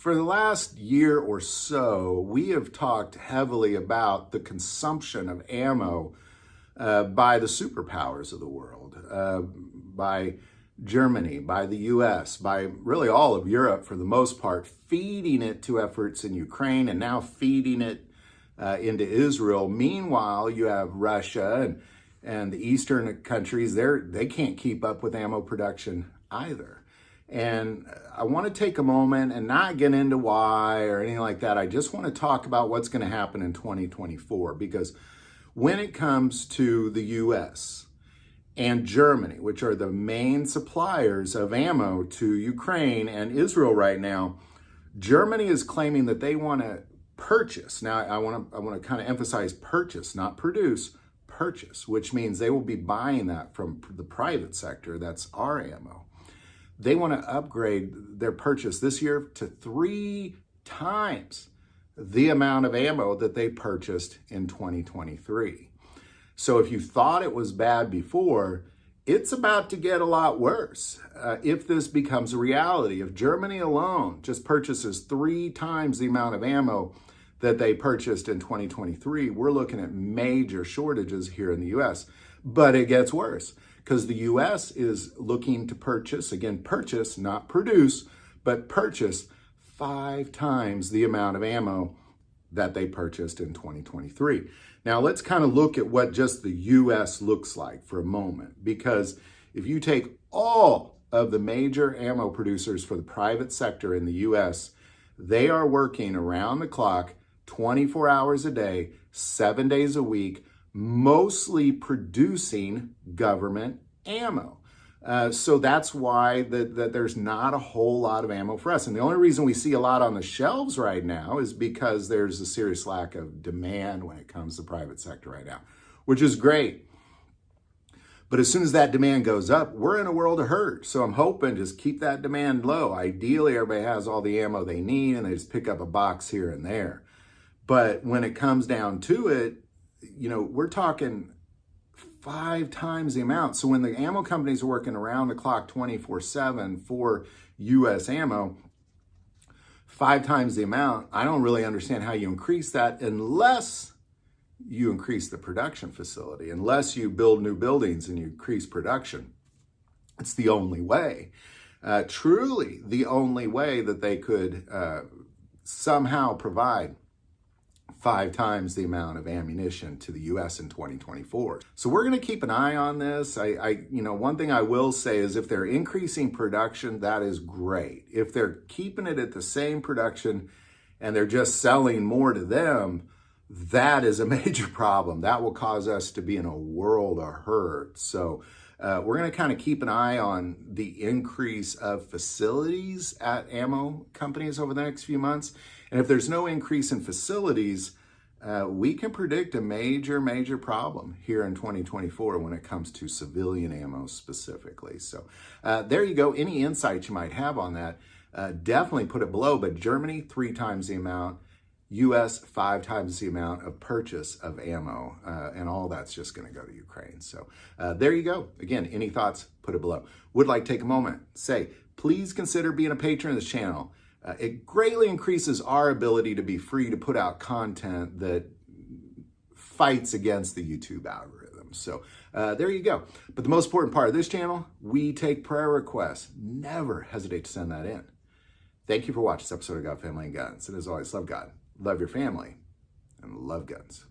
For the last year or so, we have talked heavily about the consumption of ammo by the superpowers of the world, by Germany, by the US, by really all of Europe for the most part, feeding it to efforts in Ukraine and now feeding it into Israel. Meanwhile, you have Russia and the Eastern countries, they can't keep up with ammo production either. And I want to take a moment and not get into why or anything like that. I just want to talk about what's going to happen in 2024, because when it comes to the US and Germany, which are the main suppliers of ammo to Ukraine and Israel right now, Germany is claiming that they want to purchase. Now, I want to kind of emphasize purchase, not produce, purchase, which means they will be buying that from the private sector. That's our ammo. They want to upgrade their purchase this year to 3 times the amount of ammo that they purchased in 2023. So if you thought it was bad before, it's about to get a lot worse if this becomes a reality. If Germany alone just purchases 3 times the amount of ammo that they purchased in 2023, we're looking at major shortages here in the US. But it gets worse, because the US is looking to purchase, again, purchase, not produce, but purchase 5 times the amount of ammo that they purchased in 2023. Now, let's kind of look at what just the US looks like for a moment, because if you take all of the major ammo producers for the private sector in the US, they are working around the clock, 24 hours a day, 7 days a week, mostly producing government ammo. So that's why that there's not a whole lot of ammo for us. And the only reason we see a lot on the shelves right now is because there's a serious lack of demand when it comes to private sector right now, which is great. But as soon as that demand goes up, we're in a world of hurt. So I'm hoping just keep that demand low. Ideally, everybody has all the ammo they need and they just pick up a box here and there. But when it comes down to it, we're talking 5 times the amount. So when the ammo companies are working around the clock 24/7 for US ammo, 5 times the amount, I don't really understand how you increase that unless you increase the production facility, unless you build new buildings and you increase production. It's the only way, truly the only way that they could somehow provide 5 times the amount of ammunition to the US in 2024. So we're going to keep an eye on this. One thing I will say is if they're increasing production, that is great. If they're keeping it at the same production and they're just selling more to them, that is a major problem. That will cause us to be in a world of hurt. So we're going to kind of keep an eye on the increase of facilities at ammo companies over the next few months. And if there's no increase in facilities, we can predict a major problem here in 2024 when it comes to civilian ammo specifically. So there you go. Any insights you might have on that, definitely put it below. But Germany, 3 times the amount. US, 5 times the amount of purchase of ammo, and all that's just going to go to Ukraine. So there you go. Again, any thoughts, put it below. Would like to take a moment, say, please consider being a patron of this channel. It greatly increases our ability to be free to put out content that fights against the YouTube algorithm. So there you go. But the most important part of this channel, we take prayer requests. Never hesitate to send that in. Thank you for watching this episode of God, Family, and Guns. And as always, love God, love your family, and love guns.